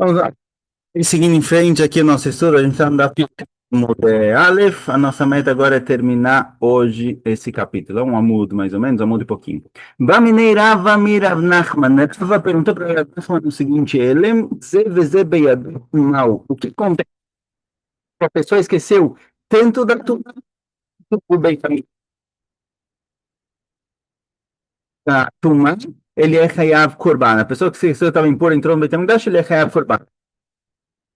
Vamos lá. E seguindo em frente aqui o nosso estudo, a gente está no Amud Aleph. A nossa meta agora é terminar hoje esse capítulo. É um Amud, mais ou menos, um Amud e pouquinho. Baminei Rava Mirav Nachman. Rava perguntou para Rav Nachman o seguinte: Elem ze veze beyado mal. O que acontece? A pessoa esqueceu tanto da Beit Tumá, ele é Hayav Korban. A pessoa que esqueceu estava impura, entrou no Beit HaMikdash, ele é Hayav Korban.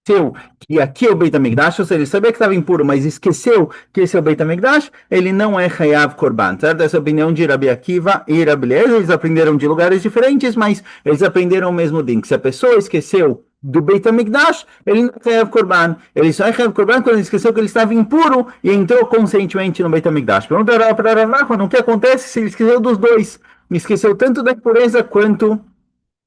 Esqueceu que aqui é o Beit HaMikdash, ou seja, ele sabia que estava impuro, mas esqueceu que esse é o Beit HaMikdash, ele não é Hayav Korban, certo? Essa é a opinião de Rabi Akiva e Rabi Eliezer. Eles aprenderam de lugares diferentes, mas eles aprenderam o mesmo din, que se a pessoa esqueceu do Beit HaMikdash, ele não é Hayav Korban. Ele só é Hayav Korban quando ele esqueceu que ele estava impuro e entrou conscientemente no Beit HaMikdash. Pergunta para Rav Nachman, o que acontece se ele esqueceu dos dois? Esqueceu tanto da impureza quanto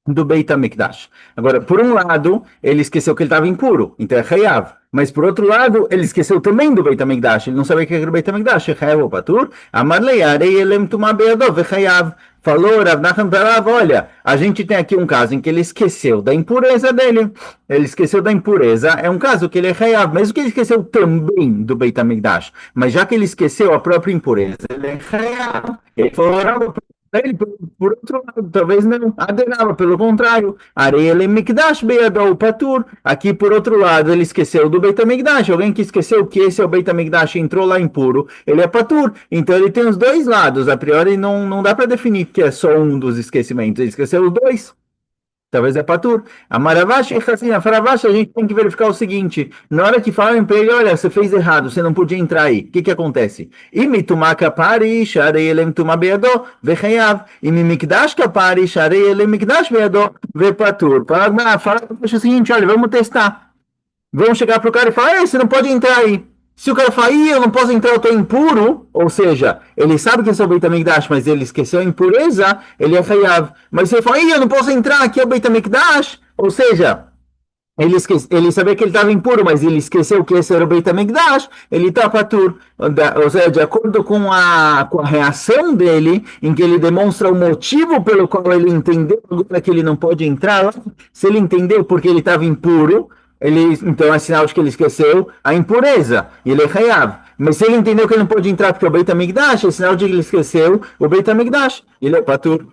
do Beit HaMikdash. Agora, por um lado, ele esqueceu que ele estava impuro, então é Hayav. Mas por outro lado, ele esqueceu também do Beit HaMikdash. Ele não sabia que era o Beit HaMikdash. É Hayav ou Patur. Amar lei, arei elem tumá beadov, é Hayav. Falou Rav Nachman para Rav, olha, a gente tem aqui um caso em que ele esqueceu da impureza dele. Ele esqueceu da impureza, é um caso que ele é Hayav, mesmo que ele esqueceu também do Beit HaMikdash. Mas já que ele esqueceu a própria impureza, ele é Hayav. Ele falou, Rav, ele, por outro lado, talvez não adenava, pelo contrário, areia ele mikdash beadol patur. Aqui, por outro lado, ele esqueceu do Beit HaMikdash. Alguém que esqueceu que esse é o Beit HaMikdash e entrou lá impuro, ele é patur. Então ele tem os dois lados. A priori, não dá para definir que é só um dos esquecimentos. Ele esqueceu os dois. Talvez é patur. A Maravash e assim, a Faravash, a gente tem que verificar o seguinte: na hora que falam para ele, olha, você fez errado, você não podia entrar aí. O que acontece? Imitumá kapari, sharei elem tumá beadó, vechayav. Imimikdash kapari, sharei elem mikdash beadó, vepatur. Fala o seguinte: olha, vamos testar. Vamos chegar pro cara e falar, você não pode entrar aí. Se o cara falar, eu não posso entrar, eu estou impuro, ou seja, ele sabe que esse é o Beit HaMikdash, mas ele esqueceu a impureza, ele é Hayav. Mas se ele falar, eu não posso entrar, aqui é o Beit HaMikdash, ou seja, ele sabia que ele estava impuro, mas ele esqueceu que esse era o Beit HaMikdash, ele está patur. Ou seja, de acordo com a reação dele, em que ele demonstra o motivo pelo qual ele entendeu agora que ele não pode entrar lá, se ele entendeu porque ele estava impuro, então é sinal de que ele esqueceu a impureza, e ele é Hayav. Mas se ele entendeu que ele não pode entrar porque é o Beit HaMikdash, é sinal de que ele esqueceu o Beit HaMikdash, ele é patur.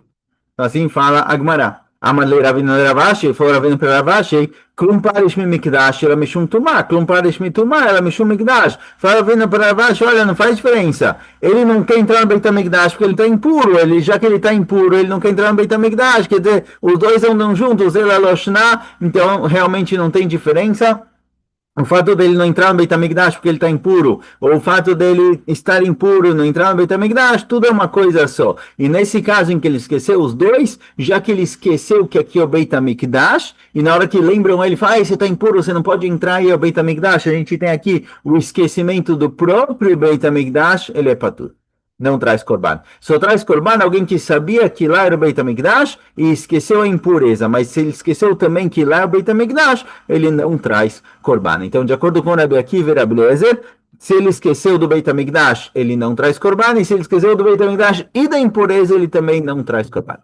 Assim fala Agmará. Amalei Ravina Ravashi, foi Ravina para Ravashi, Klum Parish Mi Mikdash, ela Mishum Tumá, Klum Parish Mi Tumá, ela Mishum Mikdash. Fala Ravina para Ravashi, olha, não faz diferença. Ele não quer entrar no Beit HaMikdash porque ele está impuro, já que ele está impuro, ele não quer entrar no Beit HaMikdash, quer dizer, os dois andam juntos, ele é Loshna, então realmente não tem diferença. O fato dele não entrar no Beit HaMikdash porque ele está impuro, ou o fato dele estar impuro e não entrar no Beit HaMikdash, tudo é uma coisa só. E nesse caso em que ele esqueceu os dois, já que ele esqueceu que aqui é o Beit HaMikdash, e na hora que lembram ele, fala, você está impuro, você não pode entrar e é o Beit HaMikdash, a gente tem aqui o esquecimento do próprio Beit HaMikdash, ele é patur. Não traz korban. Só traz korban alguém que sabia que lá era o Beit HaMikdash e esqueceu a impureza. Mas se ele esqueceu também que lá é o Beit HaMikdash, ele não traz korban. Então, de acordo com o Rabi Akiva e Rabi Eliezer, se ele esqueceu do Beit HaMikdash, ele não traz korban. E se ele esqueceu do Beit HaMikdash e da impureza, ele também não traz korban.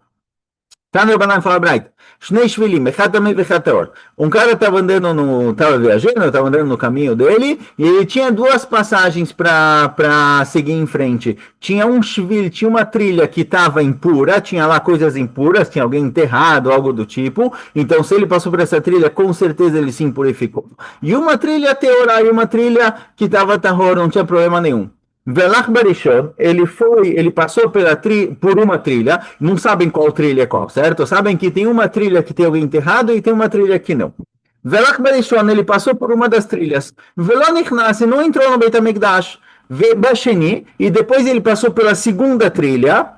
Tá no Banan fala Bright. Shnei Shvilim, Echatamet Vechateor. Um cara estava viajando, estava andando no caminho dele, e ele tinha duas passagens para seguir em frente. Tinha um shvil, tinha uma trilha que estava impura, tinha lá coisas impuras, tinha alguém enterrado, algo do tipo. Então, se ele passou por essa trilha, com certeza ele se impurificou. E uma trilha teorá, e uma trilha que estava tahor, não tinha problema nenhum. Velach Barishon, ele passou por uma trilha, não sabem qual trilha é qual, certo? Sabem que tem uma trilha que tem alguém enterrado e tem uma trilha que não. Velach Barishon, ele passou por uma das trilhas. Velonichnas, não entrou no Beit HaMikdash. Basheni, e depois ele passou pela segunda trilha.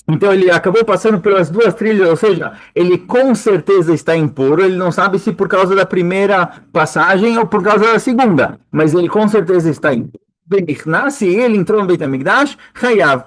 Então ele acabou passando pelas duas trilhas, ou seja, ele com certeza está impuro, ele não sabe se por causa da primeira passagem ou por causa da segunda, mas ele com certeza está impuro. Se ele entrou no Beit HaMikdash, Hayav,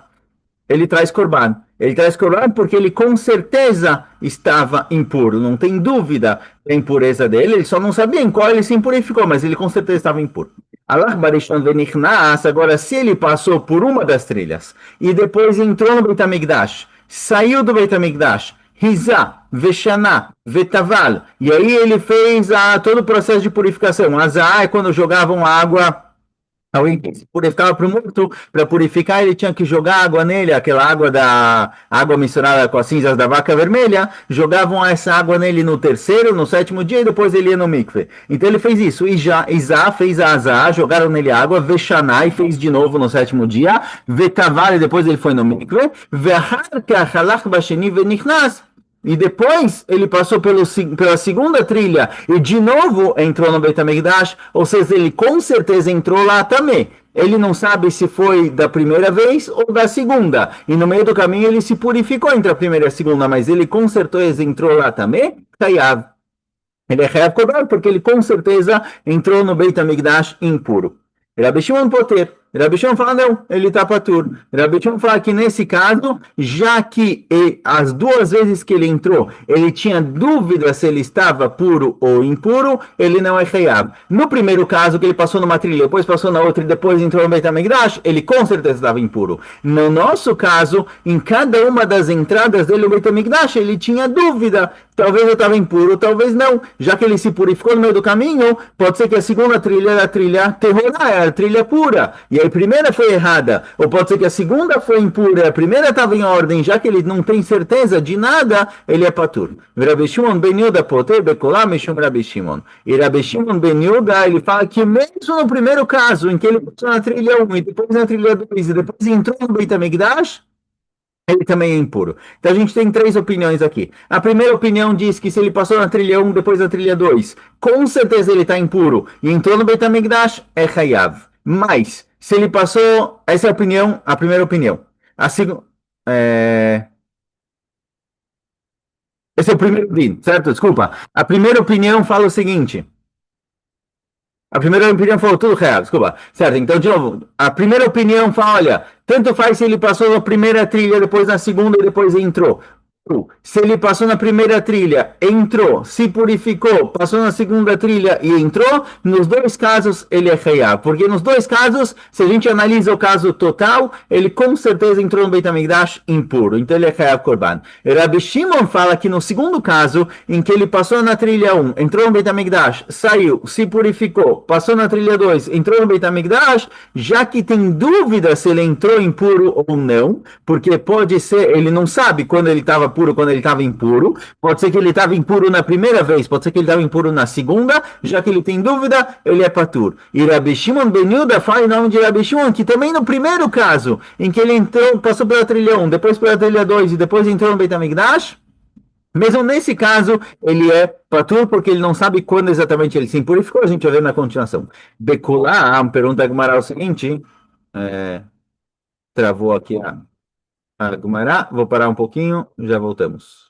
ele traz korban. Ele traz korban porque ele com certeza estava impuro, não tem dúvida da impureza dele, ele só não sabia em qual ele se impurificou, mas ele com certeza estava impuro. Allah Barishon Venichnas, agora se ele passou por uma das trilhas e depois entrou no Beit HaMikdash, saiu do Beit HaMikdash, Rizá, Veshaná, Vetaval. E aí ele fez todo o processo de purificação. Azar é quando jogavam água. Alguém que se purificava para o morto, para purificar, ele tinha que jogar água nele, aquela água da água misturada com as cinzas da vaca vermelha, jogavam essa água nele no terceiro, no sétimo dia e depois ele ia no mikve. Então ele fez isso. E já Isá fez a Azá, jogaram nele água, Veshanai fez de novo no sétimo dia, Vetavar e depois ele foi no mikve, Vehar Kachalach Basheni Venichnas. E depois ele passou pela segunda trilha e de novo entrou no Beit HaMikdash, ou seja, ele com certeza entrou lá também. Ele não sabe se foi da primeira vez ou da segunda. E no meio do caminho ele se purificou entre a primeira e a segunda, mas ele com certeza entrou lá também. Hayav. Ele é Hayav Korban porque ele com certeza entrou no Beit HaMikdash impuro. Rabi Shimon Poter. Rabi Shimon fala, não, ele está patur. Rabi Shimon fala que nesse caso, já que as duas vezes que ele entrou, ele tinha dúvida se ele estava puro ou impuro, ele não é reiab. No primeiro caso, que ele passou numa trilha, depois passou na outra e depois entrou no Beit HaMikdash, ele com certeza estava impuro. No nosso caso, em cada uma das entradas dele no Beit HaMikdash, ele tinha dúvida. Talvez eu estava impuro, talvez não. Já que ele se purificou no meio do caminho, pode ser que a segunda trilha era a trilha terrorá, era a trilha pura. E a primeira foi errada. Ou pode ser que a segunda foi impura, a primeira estava em ordem, já que ele não tem certeza de nada, ele é patur. Rabi Shimon ben Yehuda poter bekolá mishum Rabi Shimon. E Rabi Shimon ben Yehuda, ele fala que mesmo no primeiro caso, em que ele passou na trilha 1 e depois na trilha 2 e depois entrou no Beit HaMikdash, ele também é impuro. Então a gente tem três opiniões aqui. A primeira opinião diz que se ele passou na trilha 1, depois na trilha 2, com certeza ele está impuro e entrou no Beit HaMikdash, é Hayav. Mas, se ele passou, essa é a primeira opinião. A segunda, esse é o primeiro din, certo? Desculpa. A primeira opinião fala o seguinte. A primeira opinião falou tudo real, desculpa. Certo, então, de novo, a primeira opinião fala, olha, tanto faz se ele passou na primeira trilha, depois na segunda e depois entrou. Se ele passou na primeira trilha, entrou, se purificou, passou na segunda trilha e entrou, nos dois casos ele é reiá. Porque nos dois casos, se a gente analisa o caso total, ele com certeza entrou no Beit HaMikdash impuro. Então ele é reiá korban. Rabi Shimon fala que no segundo caso, em que ele passou na trilha 1, entrou no Beit HaMikdash, saiu, se purificou, passou na trilha 2, entrou no Beit HaMikdash, já que tem dúvida se ele entrou impuro ou não, porque pode ser, ele não sabe quando ele estava puro, quando ele estava impuro. Pode ser que ele estava impuro na primeira vez, pode ser que ele estava impuro na segunda, já que ele tem dúvida, ele é patur. E Rabi Shimon ben Yehuda fala em nome de Rabi Shimon que também no primeiro caso, em que ele entrou, passou pela trilha 1, depois pela trilha 2 e depois entrou no Beit HaMikdash, mesmo nesse caso, ele é patur porque ele não sabe quando exatamente ele se impurificou. A gente vai ver na continuação. Bekulá, pergunta a Gemara o seguinte, travou aqui a Gemara, vou parar um pouquinho, já voltamos.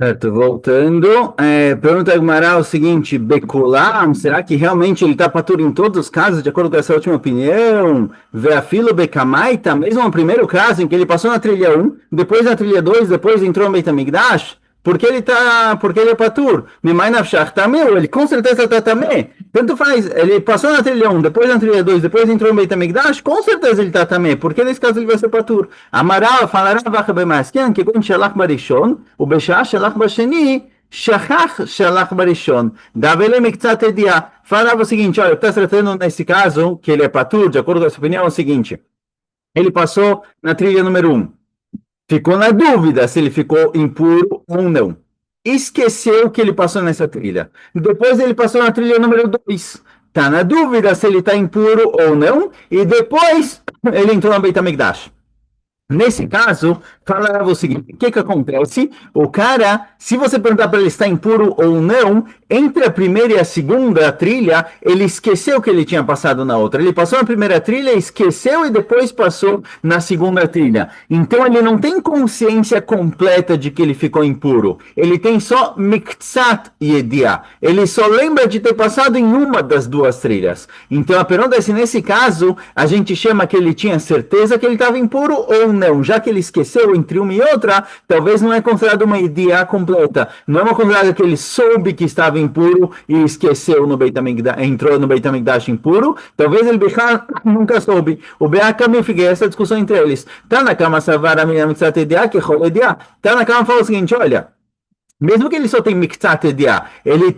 Certo, voltando, pergunta a Gemara o seguinte, Bekolam, será que realmente ele está patur em todos os casos, de acordo com essa última opinião? Veafilo Bekamaita, mesmo no primeiro caso, em que ele passou na trilha 1, depois na trilha 2, depois entrou no Beit HaMikdash, porque ele é patur, Mimai Nafshach Tameh, ele com certeza está Tameh. Tanto faz, ele passou na trilha 1, depois na trilha 2, depois entrou no Beit HaMikdash, com certeza ele está Tameh, porque nesse caso ele vai ser patur. Amará, falará, vacha bemaskian, que quando shalach barishon, o beshah shalach basheni, shachach shalach barishon. Gavele miktzat edia. Falava o seguinte, olha, está tratando nesse caso, que ele é patur, de acordo com essa opinião, é o seguinte, ele passou na trilha número 1. Ficou na dúvida se ele ficou impuro ou não. Esqueceu que ele passou nessa trilha. Depois ele passou na trilha número 2. Está na dúvida se ele está impuro ou não. E depois ele entrou no Beit HaMikdash. Nesse caso, falava o seguinte, o que acontece? O cara, se você perguntar para ele se está impuro ou não, entre a primeira e a segunda trilha, ele esqueceu que ele tinha passado na outra. Ele passou na primeira trilha, esqueceu e depois passou na segunda trilha. Então ele não tem consciência completa de que ele ficou impuro. Ele tem só miktsat yedia. Ele só lembra de ter passado em uma das duas trilhas. Então a pergunta é se nesse caso a gente chama que ele tinha certeza que ele estava impuro ou não, já que ele esqueceu entre uma e outra, talvez não é considerado uma ideia completa. Não é uma considerada que ele soube que estava impuro e esqueceu no Beit HaMikdash, entrou no Beit HaMikdash impuro. Talvez ele nunca soube. O Be'akam fiquei essa discussão entre eles. Tanakama savara minha mitzat ideia que chol ideia. Tanakama falou o seguinte, olha, Mesmo que ele só tem miktat edia, ele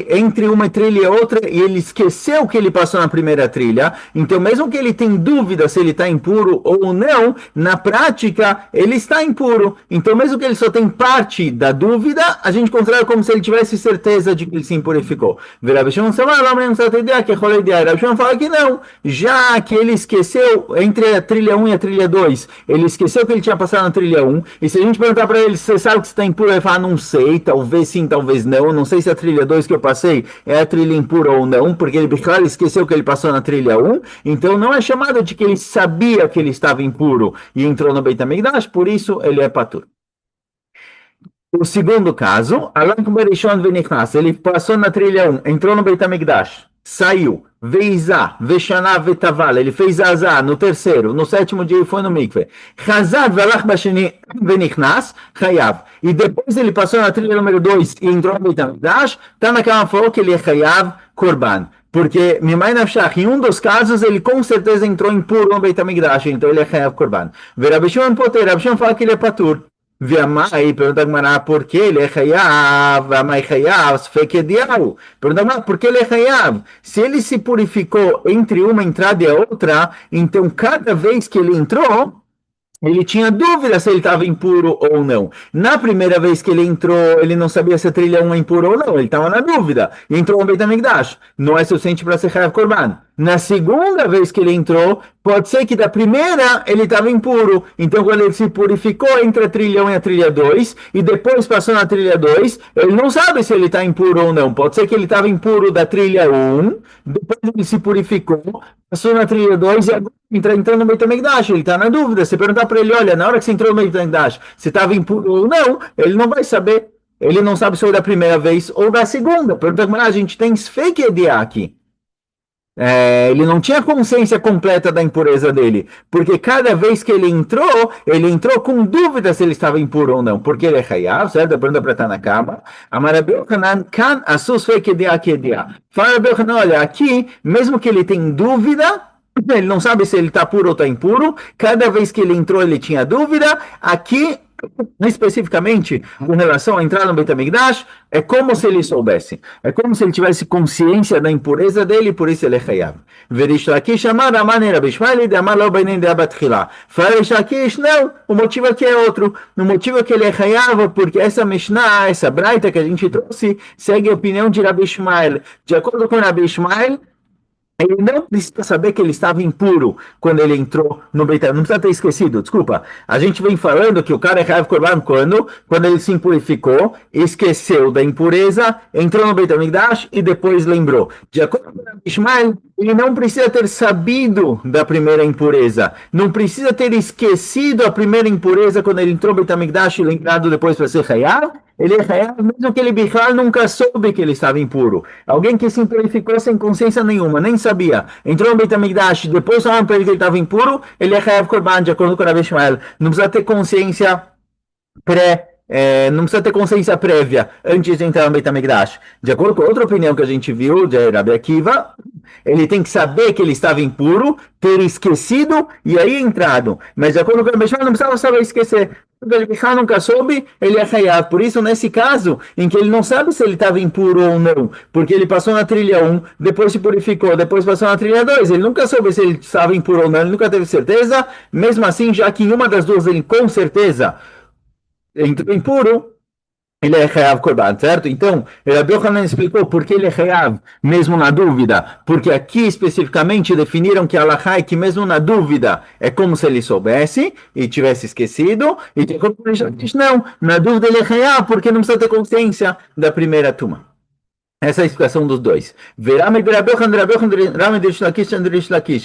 entre uma trilha e outra, e ele esqueceu que ele passou na primeira trilha, então mesmo que ele tem dúvida se ele está impuro ou não, na prática ele está impuro. Então mesmo que ele só tem parte da dúvida, a gente considera como se ele tivesse certeza de que ele se impurificou. Rabi Shimon fala que não, já que ele esqueceu entre a trilha 1 e a trilha 2, ele esqueceu que ele tinha passado na trilha 1, e se a gente perguntar para ele, você sabe que você está impuro, ele fala, não sei, talvez sim, talvez não. Não sei se a trilha 2 que eu passei é a trilha impura ou não, porque ele, claro, esqueceu que ele passou na trilha 1, então não é chamado de que ele sabia que ele estava impuro e entrou no Beit HaMikdash, por isso ele é patur. O segundo caso, ele passou na trilha 1, entrou no Beit HaMikdash, saiu, Veizá, Veshaná, Vetaval, ele fez Azá no terceiro, no sétimo dia ele foi no mikve. Chazad, Velach Basheni, Venichnas, Chayav. E depois ele passou na trilha número 2 e entrou no Beit HaMikdash, tá naquela falou que ele é Chayav Korban. Porque Mimai Nafshach, em um dos casos, ele com certeza entrou impuro no Beit HaMikdash, então ele é Chayav Korban. Rabi Shimon Poter, Rabi Shimon fala que ele é patur. Viamai, pergunta a Gemara, por que ele é Hayav? Viamai Hayav, Sfekediau. Pergunta a Gemara, por que ele é Hayav? Se ele se purificou entre uma entrada e a outra, então cada vez que ele entrou, ele tinha dúvida se ele estava impuro ou não. Na primeira vez que ele entrou, ele não sabia se a trilha 1 é impura ou não. Ele estava na dúvida. Entrou no Beit HaMikdash. Não é suficiente para ser Chayav Korban. Na segunda vez que ele entrou, pode ser que da primeira ele estava impuro. Então, quando ele se purificou entre a trilha 1 e a trilha 2, e depois passou na trilha 2, ele não sabe se ele está impuro ou não. Pode ser que ele estava impuro da trilha 1, depois ele se purificou, passou na trilha 2 e agora entrando no Beit HaMikdash, ele está na dúvida. Você perguntar para ele, olha, na hora que você entrou no Beit HaMikdash, se estava impuro ou não, ele não vai saber. Ele não sabe se foi da primeira vez ou da segunda. Pergunta como a gente tem fake EDA aqui. Ele não tinha consciência completa da impureza dele, porque cada vez que ele entrou com dúvida se ele estava impuro ou não, porque ele é Hayav, certo? A pergunta para estar na cama. Amarabi Yochanan, kan asus fake EDA que EDA. Fala, Rabi Yochanan, olha, aqui, mesmo que ele tem dúvida, ele não sabe se ele está puro ou está impuro. Cada vez que ele entrou, ele tinha dúvida. Aqui, especificamente, com relação à entrada no Beit HaMikdash, é como se ele soubesse. É como se ele tivesse consciência da impureza dele, por isso ele é Hayav. Verish Lakish amar amane Rabi Ishmael de amar lo beinen de abatchila. Verish Lakish, não, o motivo aqui é outro. O motivo é que ele é Hayav, porque essa Mishnah, essa Braita que a gente trouxe, segue a opinião de Rabi Ishmael. De acordo com Rabi Ishmael, ele não precisa saber que ele estava impuro quando ele entrou no Beit HaMikdash. Não precisa ter esquecido, desculpa. A gente vem falando que o cara é Chayav Korban quando ele se impurificou, esqueceu da impureza, entrou no Beit HaMikdash e depois lembrou. De acordo com Ishmael, ele não precisa ter sabido da primeira impureza. Não precisa ter esquecido a primeira impureza quando ele entrou no Beit HaMikdash e lembrado depois para ser Chayav. Ele é Hayav, mesmo que ele Bichal nunca soube que ele estava impuro. Alguém que se impurificou sem consciência nenhuma, nem sabia. Entrou no Beit HaMikdash, depois falaram para ele que ele estava impuro, ele é Hayav Korban, de acordo com o Rabi Ishmael. Não precisa ter consciência não precisa ter consciência prévia antes de entrar no Beit HaMikdash. De acordo com outra opinião que a gente viu de Rabi Akiva, ele tem que saber que ele estava impuro, ter esquecido e aí entrado. Mas de acordo com o Rabi Ishmael, não precisava saber esquecer. Ele nunca soube, ele é Hayav. Por isso, nesse caso, em que ele não sabe se ele estava impuro ou não, porque ele passou na trilha 1, depois se purificou, depois passou na trilha 2, ele nunca soube se ele estava impuro ou não, ele nunca teve certeza. Mesmo assim, já que em uma das duas ele com certeza entrou impuro, ele é Hayav Korban, certo? Então, Rabi Yochanan explicou por que ele é Hayav, mesmo na dúvida. Porque aqui, especificamente, definiram que Halachá é que mesmo na dúvida é como se ele soubesse e tivesse esquecido. E de acordo com ele diz, não, na dúvida ele é Hayav, porque não precisa ter consciência da primeira turma. Essa é a explicação dos dois. E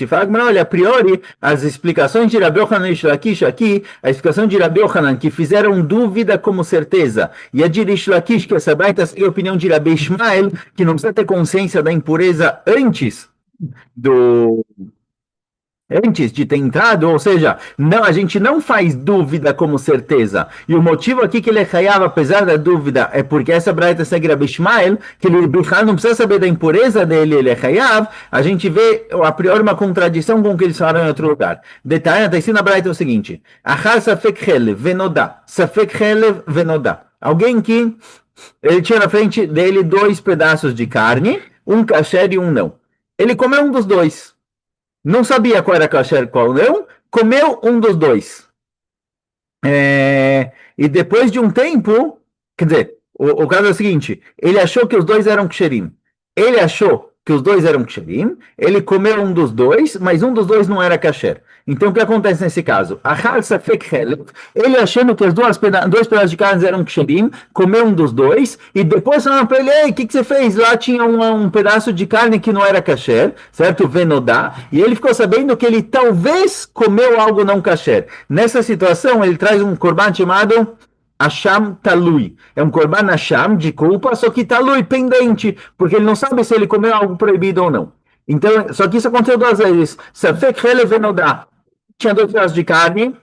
fala, olha, a priori, as explicações de Rabi Yochanan e Rish Lakish aqui, a explicação de Rabi Yochanan, que fizeram dúvida como certeza, e a de Rish Lakish, que essa baita é a opinião de Rabi Ishmael, que não precisa ter consciência da impureza antes de ter entrado, ou seja, não, a gente não faz dúvida como certeza. E o motivo aqui que ele é Hayav, apesar da dúvida, é porque essa braita segue Rabi Ishmael, que ele não precisa saber da impureza dele, ele é Hayav. A gente vê, a priori, uma contradição com o que eles falaram em outro lugar. Detalhe, está escrito na braita o seguinte: Achar safek chelev venodá, safek chelev venodá. Alguém que ele tinha na frente dele dois pedaços de carne, um kasher e um não. Ele comeu um dos dois. Não sabia qual era kasher e qual não, comeu um dos dois. E depois de um tempo, quer dizer, o caso é o seguinte, ele achou que os dois eram ksherim. Ele achou que os dois eram ksherim, ele comeu um dos dois, mas um dos dois não era kasher. Então, o que acontece nesse caso? Ele achando que dois pedaços de carne eram ksherim, comeu um dos dois, e depois falaram para ele, ei, o que você fez? Lá tinha um pedaço de carne que não era kasher, certo? Venodá, e ele ficou sabendo que ele talvez comeu algo não kasher. Nessa situação, ele traz um korban chamado Asham Talui. É um korban Asham de culpa, só que Talui, pendente, porque ele não sabe se ele comeu algo proibido ou não. Então, só que isso aconteceu duas vezes. Safek Hele Venodá. Tinha dois pedaços de carne,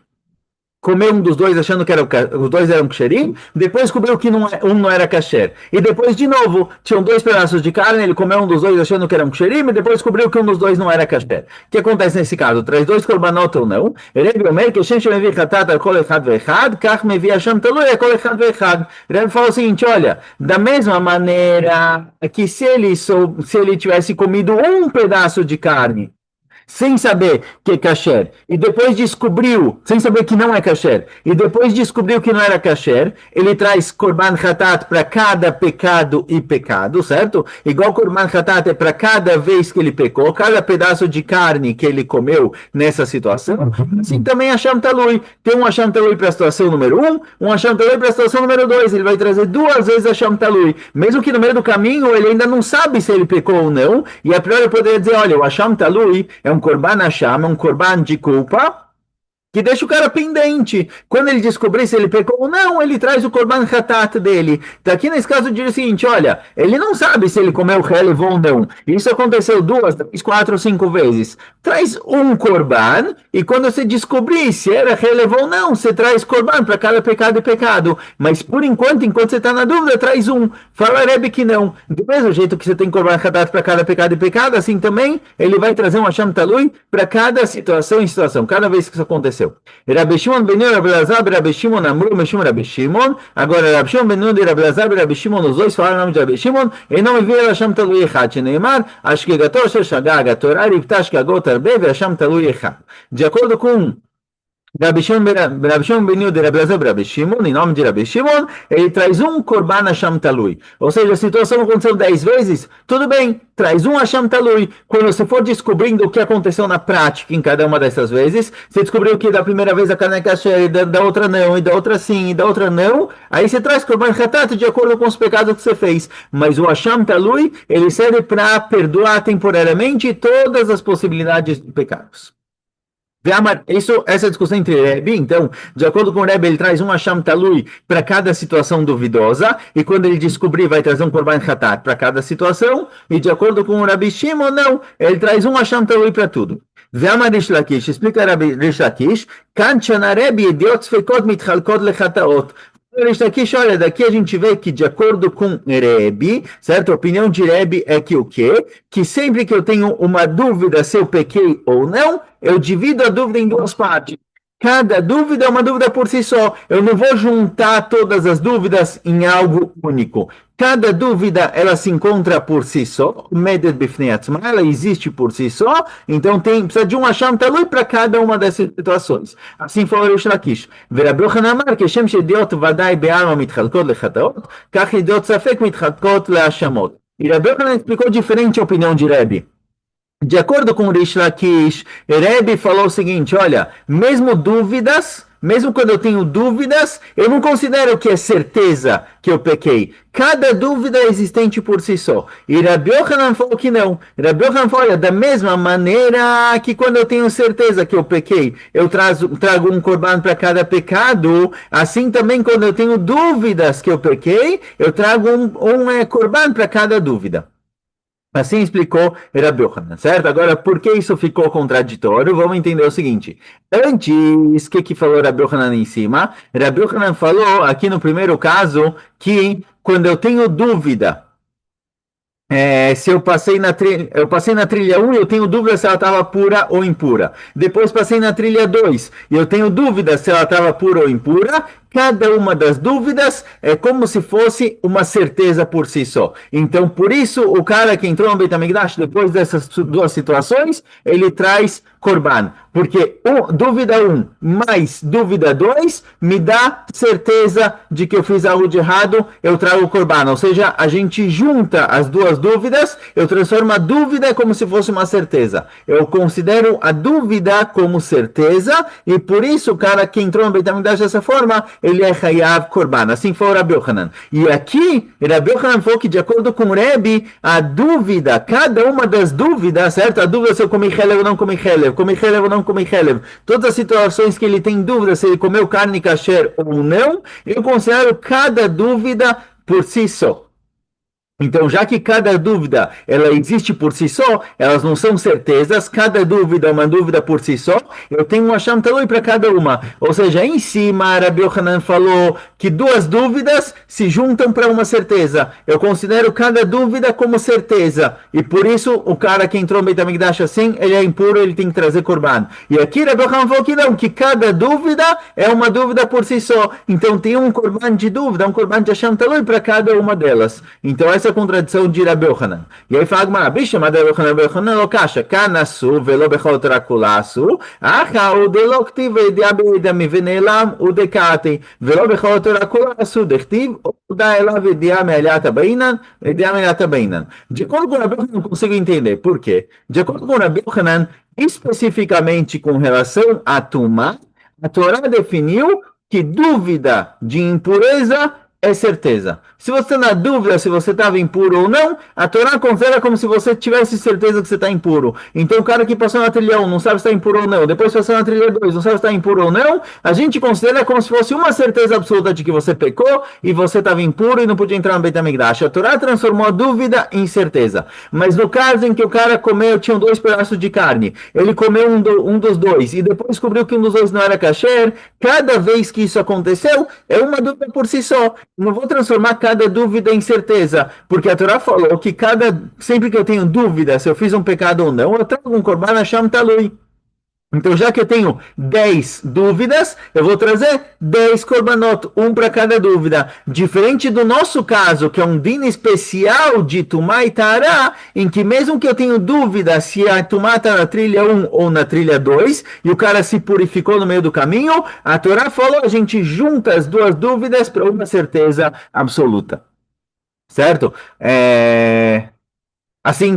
comeu um dos dois achando que os dois eram ksherim, depois descobriu que um não era kasher. E depois, de novo, tinham dois pedaços de carne, ele comeu um dos dois achando que era um ksherim, e depois descobriu que um dos dois não era kasher. O que acontece nesse caso? Traz dois korbanot ou não? Rebbe Omer, que Shem mevi chatat al kol echad ve'echad, kach mevi Hashem talui al kol echad ve'echad. Rebbe fala o seguinte, olha, da mesma maneira que se ele tivesse comido um pedaço de carne, sem saber que é kasher, e depois descobriu, sem saber que não é kasher, e depois descobriu que não era kasher, ele traz korban hatat para cada pecado e pecado, certo? Igual korban hatat é para cada vez que ele pecou, cada pedaço de carne que ele comeu nessa situação, assim também Hashem Talui. Tem um Hashem Talui para a situação número 1, um Hashem Talui para a situação número 2, ele vai trazer duas vezes Hashem Talui, mesmo que no meio do caminho ele ainda não sabe se ele pecou ou não, e a priori poderia dizer, olha, o Hashem Talui é um korban Hashem, um korban de culpa, que deixa o cara pendente. Quando ele descobrir se ele pecou ou não, ele traz o korban hatat dele. Então aqui nesse caso diz o seguinte, olha, ele não sabe se ele comeu relev ou não. Isso aconteceu 2, 3, 4, 5 vezes. Traz um korban, e quando você descobrir se era relev ou não, você traz korban para cada pecado e pecado. Mas por enquanto você está na dúvida, traz um. Fala Rebbe que não. Do mesmo jeito que você tem korban hatat para cada pecado e pecado, assim também ele vai trazer um Hashem Talui para cada situação e situação, cada vez que isso aconteceu. Rabbi Shimon ben Yonah, Rabbi Elazar, Rabbi Shimon Amru, Meshum Rabbi Shimon. Agora, Rabbi Shimon ben Yonah e Rabbi Elazar, Rabbi Shimon, os dois falaram o nome de Rabbi Shimon, e não me viram Hashem Talui Echad, Sheneimar, Ashkegator Shel Shagag, a Torah Riptash Kagot Arbe, e Hashem Talui Echad. De acordo com Rabbi Shimon ben Yonah e Rabbi Elazar, Rabbi Shimon, em nome de Rabbi Shimon, ele traz um korban Hashem Talui. Ou seja, a situação aconteceu 10 vezes, tudo bem, traz um Hashem Talui. Quando você for descobrindo o que aconteceu na prática em cada uma dessas vezes, você descobriu que da primeira vez a carne é kasher, da outra não, e da outra sim, e da outra não, aí você traz korban hatat de acordo com os pecados que você fez. Mas o Hashem Talui, ele serve para perdoar temporariamente todas as possibilidades de pecados. Essa discussão entre Rebbe, então, de acordo com o Rebbe, ele traz um Hashem Talui para cada situação duvidosa, e quando ele descobrir, vai trazer um Korban Hatat para cada situação, e de acordo com o Rabbi Shimon, não, ele traz um Hashem Talui para tudo. Ve'amar Rish Lakish, explica Rish Lakish, Kan Shana Rebbe Idiot Sfekot Mitchalkot Lechataot. Olha, daqui a gente vê que de acordo com Rebbe, certo? A opinião de Rebbe é que o quê? Que sempre que eu tenho uma dúvida se eu pequei ou não, eu divido a dúvida em duas partes. Cada dúvida é uma dúvida por si só. Eu não vou juntar todas as dúvidas em algo único. Cada dúvida, ela se encontra por si só. Ela existe por si só. Então, precisa de um Hashem Talui para cada uma dessas situações. Assim falou Rish Lakish. Rabbi Yochanan amar que Shem shediot vadai be'alma mitchalkot lechataot, kach idiot safek mitchalkot le'ashamot. E Rabbi Yochanan explicou diferente a opinião de Rebbe. De acordo com Rish Lakish, Rebbe falou o seguinte, olha, mesmo quando eu tenho dúvidas, eu não considero que é certeza que eu pequei. Cada dúvida é existente por si só. E Rabbi Yochanan falou que não. Rabbi Yochanan falou, olha, da mesma maneira que quando eu tenho certeza que eu pequei, eu trago um korban para cada pecado, assim também quando eu tenho dúvidas que eu pequei, eu trago um korban para cada dúvida. Assim explicou Rabbi Yochanan, certo? Agora, por que isso ficou contraditório? Vamos entender o seguinte. Antes, o que falou Rabbi Yochanan em cima? Rabbi Yochanan falou, aqui no primeiro caso, que quando eu tenho dúvida, se eu passei na trilha 1 e eu tenho dúvida se ela estava pura ou impura. Depois passei na trilha 2 e eu tenho dúvida se ela estava pura ou impura. cada uma das dúvidas é como se fosse uma certeza por si só. Então, por isso, o cara que entrou no Beit HaMikdash, depois dessas duas situações, ele traz Corban. Porque dúvida 1 mais dúvida 2 me dá certeza de que eu fiz algo de errado, eu trago Corban. Ou seja, a gente junta as duas dúvidas, eu transformo a dúvida como se fosse uma certeza. Eu considero a dúvida como certeza, e por isso o cara que entrou no Beit HaMikdash dessa forma, ele é Hayav Korban. Assim foi o Rabi Yochanan. E aqui, Rabi Yochanan falou que, de acordo com o Rebbe, a dúvida, cada uma das dúvidas, certo? A dúvida se eu comi Helev ou não comi Helev ou não comi Helev, todas as situações que ele tem dúvida se ele comeu carne kasher ou não, eu considero cada dúvida por si só. Então, já que cada dúvida ela existe por si só, elas não são certezas, cada dúvida é uma dúvida por si só, eu tenho um Hasham Talui para cada uma. Ou seja, em cima, Rabi Yochanan falou que duas dúvidas se juntam para uma certeza. Eu considero cada dúvida como certeza. E por isso, o cara que entrou no Beit HaMikdash assim, ele é impuro, ele tem que trazer Korban. E aqui, Rabi Yochanan falou que não, que cada dúvida é uma dúvida por si só. Então, tem um Korban de dúvida, um Korban de Hasham Talui para cada uma delas. Então, essa contradição de Rabi Yochanan. E aí fala Gemara, bicho, mas Rabi Yochanan lo kasha, kanasu velo bechol torakulasu, acha o deloktiv ediabedami venelam o dekati, velo bechol torakulasu, dektiv o da elav ediamelhata bainan, ediamelhata bainan. De acordo com Rabi Yochanan, não consigo entender. Por quê? De acordo com Rabi Yochanan, especificamente com relação a Tumá, a Torá definiu que dúvida de impureza é certeza. Se você está na dúvida se você estava impuro ou não, a Torá considera como se você tivesse certeza que você está impuro. Então, o cara que passou na trilha 1 não sabe se está impuro ou não, depois passou na trilha 2 não sabe se está impuro ou não, a gente considera como se fosse uma certeza absoluta de que você pecou e você estava impuro e não podia entrar no Beit HaMikdash. A Torá transformou a dúvida em certeza. Mas no caso em que o cara comeu, tinham 2 pedaços de carne, ele comeu um dos dois e depois descobriu que um dos dois não era kasher, cada vez que isso aconteceu, é uma dúvida por si só. Não vou transformar cada dúvida em certeza, porque a Torá falou que sempre que eu tenho dúvida se eu fiz um pecado ou não, eu trago um Korban Hasham Talui. Então, já que eu tenho 10 dúvidas, eu vou trazer 10 korbanot, um para cada dúvida. Diferente do nosso caso, que é um din especial de Tumá e Tará, em que mesmo que eu tenha dúvida se a Tumá está na trilha 1 ou na trilha 2, e o cara se purificou no meio do caminho, a Torá falou, a gente junta as duas dúvidas para uma certeza absoluta. Certo? Assim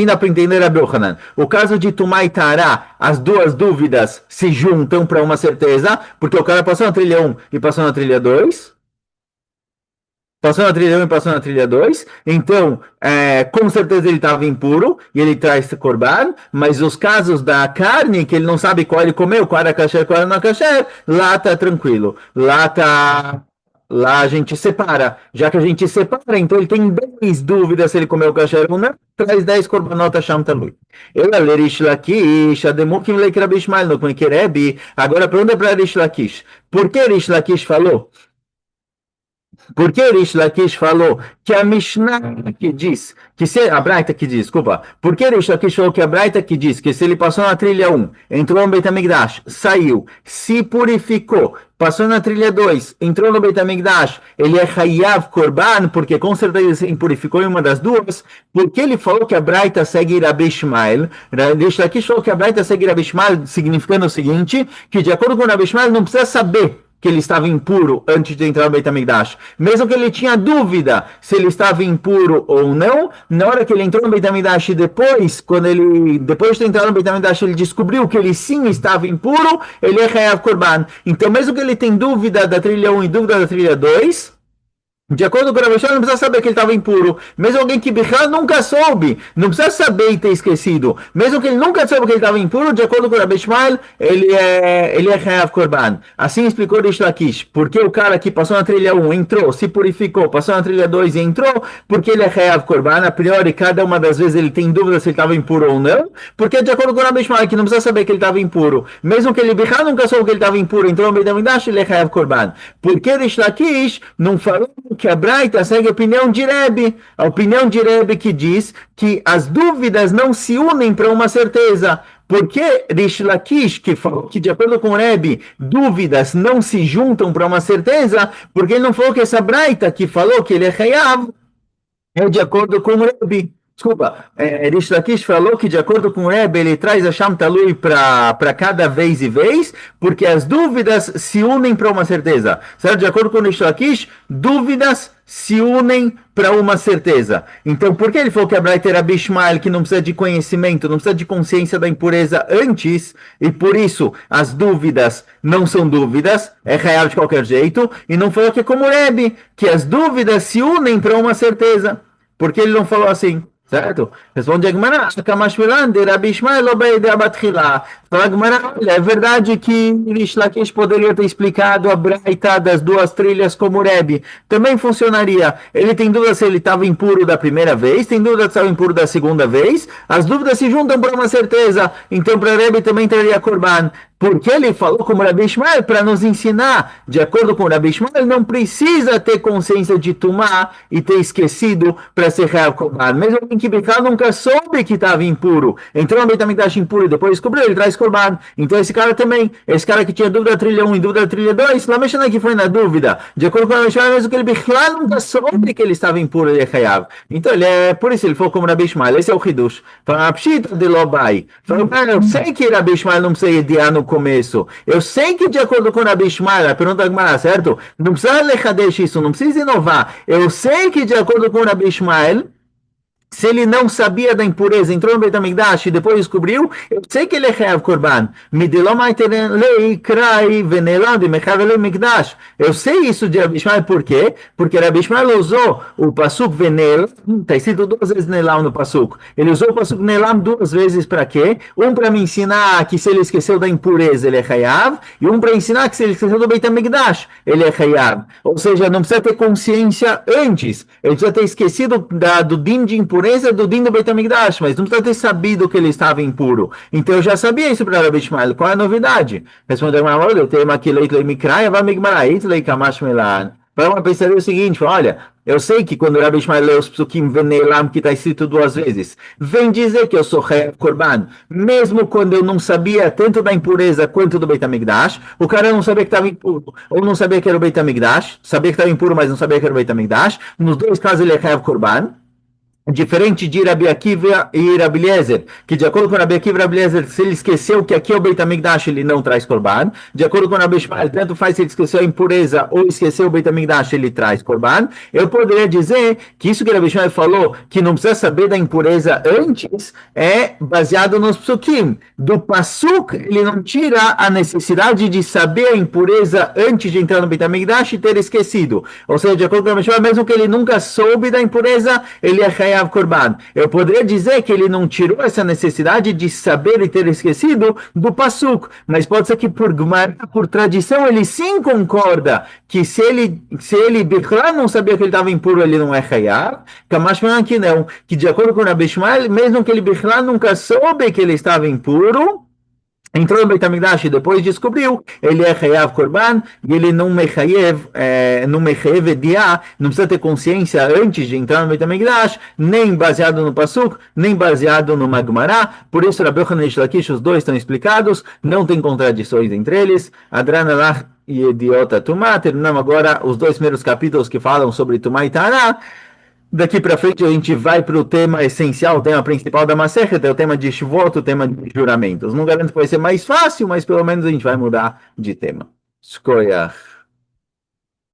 dá para entender Rabi Yochanan. O caso de Tumá e Tará, as duas dúvidas se juntam para uma certeza, porque o cara passou na trilha 1 e passou na trilha 2. Passou na trilha 1 e passou na trilha 2. Então, com certeza ele estava impuro e ele traz Korban. Mas os casos da carne, que ele não sabe qual ele comeu, qual era kasher, qual era não kasher, lá tá tranquilo. Lá a gente separa. Já que a gente separa, então ele tem 10 dúvidas se ele comeu kasher ou não, traz 10 korbanot Hasham Talui. Rish Lakish, Ademukim Leik Rabi Ishmael, no Rebbe. Agora pergunta para Rish Lakish. Por que Rish Lakish falou? Por que Rish Lakish falou que a Mishnah que diz, a Braita que diz, desculpa, por que Rish Lakish falou que a Braita que diz que se ele passou na trilha 1, entrou no Beit HaMikdash, saiu, se purificou, passou na trilha 2, entrou no Beit HaMikdash, ele é Hayav Korban, porque com certeza ele purificou em uma das duas, porque ele falou que a Braita segue Rabi Ishmael. Rish Lakish falou que a Braita segue Rabi Ishmael, significando o seguinte, que de acordo com Rabi Ishmael não precisa saber que ele estava impuro antes de entrar no Beit HaMikdash. Mesmo que ele tinha dúvida se ele estava impuro ou não, na hora que ele entrou no Beit HaMikdash, depois de entrar no Beit HaMikdash, ele descobriu que ele sim estava impuro, ele é Hayav Korban. Então, mesmo que ele tenha dúvida da trilha 1 e dúvida da trilha 2, de acordo com o Rabi Ishmael, não precisa saber que ele estava impuro. Mesmo alguém que Bichal nunca soube, não precisa saber e ter esquecido. Mesmo que ele nunca soube que ele estava impuro, de acordo com o Rabi Ishmael, ele é Hayav Korban. Assim explicou Rish Lakish. Porque o cara que passou na trilha 1, entrou, se purificou, passou na trilha 2 e entrou, porque ele é Hayav Korban. A priori, cada uma das vezes ele tem dúvida se ele estava impuro ou não. Porque de acordo com o Rabi Ishmael, que não precisa saber que ele estava impuro. Mesmo que ele Bichal nunca soube que ele estava impuro, entrou no Beit HaMikdash, ele é Hayav Korban. Porque Rish Lakish não falou que a Braita segue a opinião de Rebbe. A opinião de Rebbe que diz que as dúvidas não se unem para uma certeza. Por que Rish Lakish, que falou que de acordo com o Rebbe, dúvidas não se juntam para uma certeza, porque ele não falou que essa Braita que falou que ele é Hayav, é de acordo com o Rebbe. Desculpa, Rish Lakish falou que de acordo com o Rebbe, ele traz a Sham Talui para cada vez e vez, porque as dúvidas se unem para uma certeza. Certo? De acordo com o Rish Lakish, dúvidas se unem para uma certeza. Então, por que ele falou que a Braita era Bishmael, que não precisa de conhecimento, não precisa de consciência da impureza antes, e por isso as dúvidas não são dúvidas, é real de qualquer jeito, e não falou que é como o Rebbe, que as dúvidas se unem para uma certeza. Por que ele não falou assim? Certo? Responde a Gemara, fala a Gemara, olha, é verdade que Rish Lakish poderia ter explicado a Braita das duas trilhas como Rebbe. Também funcionaria. Ele tem dúvida se ele estava impuro da primeira vez, tem dúvida se estava impuro da segunda vez. As dúvidas se juntam para uma certeza. Então, para Rebbe também traria Korban. Porque ele falou como Rabi Ishmael para nos ensinar, de acordo com Rabi Ishmael, não precisa ter consciência de tomar e ter esquecido para ser real Korban. Mesmo que Bichal nunca soube que estava impuro, entrou no Beit HaMikdash impuro e depois descobriu, ele traz Korban. Então esse cara também, esse cara que tinha dúvida da trilha 1 e dúvida da trilha 2, lá mexendo que foi na dúvida, de acordo com Rabi Ishmael, mesmo que ele Bichal nunca soube que ele estava impuro, ele é real. Então ele por isso ele falou como Rabi Ishmael, esse é o Hidush. Fala, de Lobai. Fala, eu sei que Rabi Ishmael não precisa idear no começo. Eu sei que de acordo com Rabi Ishmael, a pergunta da Gemara, certo? Não precisa lechadesh isso, não precisa inovar. Eu sei que de acordo com Rabi Ishmael, se ele não sabia da impureza, entrou no Beit HaMikdash e depois descobriu, eu sei que ele é Chayav Korban. Eu sei isso de Rabi Ishmael, por quê? Porque Rabi Ishmael usou o Pasuk Venel, está escrito duas vezes Nelam no Pasuk. Ele usou o Pasuk Nelam duas vezes para quê? Um para me ensinar que se ele esqueceu da impureza, ele é Chayav, e um para ensinar que se ele esqueceu do Beit HaMikdash, ele é Chayav. Ou seja, não precisa ter consciência antes, ele precisa ter esquecido do din de impureza do din do Beit HaMikdash, mas não precisa ter sabido que ele estava impuro. Então eu já sabia isso para Rabi Ishmael. Qual é a novidade? Respondeu a Gemara, eu tenho aqui leite leimikraia, vai migmarait leikamash melan. Para uma pensaria o seguinte, olha, eu sei que quando Rabi Ishmael lê os psukim venelam, que está escrito duas vezes, vem dizer que eu sou Chayav Korban, mesmo quando eu não sabia tanto da impureza quanto do Beit HaMikdash, o cara não sabia que estava impuro, ou não sabia que era o Beit HaMikdash, sabia que estava impuro, mas não sabia que era o Beit HaMikdash, nos dois casos ele é Chayav Korban. Diferente de Rabi Akiva e Rabi Eliezer, que de acordo com Rabi Akiva e Rabi Eliezer, se ele esqueceu que aqui é o Beit HaMikdash, ele não traz Korban. De acordo com Rabi Ishmael, tanto faz se ele esqueceu a impureza ou esqueceu o Beit HaMikdash, ele traz Korban. Eu poderia dizer que isso que Rabi Ishmael falou, que não precisa saber da impureza antes, é baseado nos psukim. Do Pasuk, ele não tira a necessidade de saber a impureza antes de entrar no Beit HaMikdash e ter esquecido. Ou seja, de acordo com Rabi Ishmael, mesmo que ele nunca soube da impureza, ele é Chayav Korban. Eu poderia dizer que ele não tirou essa necessidade de saber e ter esquecido do Pasuk, mas pode ser que por tradição ele sim concorda que se ele não sabia que ele estava impuro, ele não é Chayav. Kamash que não, que de acordo com Rabi Ishmael, mesmo que ele nunca soube que ele estava impuro, entrou no Beit HaMikdash e depois descobriu, ele é Chayav Korban e ele não mechayev ediá, não precisa ter consciência antes de entrar no Beit HaMikdash, nem baseado no Pasuk, nem baseado no Magmará. Por isso, Rabbi Yochanan e Rish Lakish, os dois estão explicados, não tem contradições entre eles. Adranalach e Idiota Tumá. Terminamos agora os dois primeiros capítulos que falam sobre Tumá e Tará. Daqui para frente a gente vai para o tema essencial, o tema principal da Masechet, é o tema de Shvot, o tema de juramentos. Não garanto que vai ser mais fácil, mas pelo menos a gente vai mudar de tema. Shkoyach.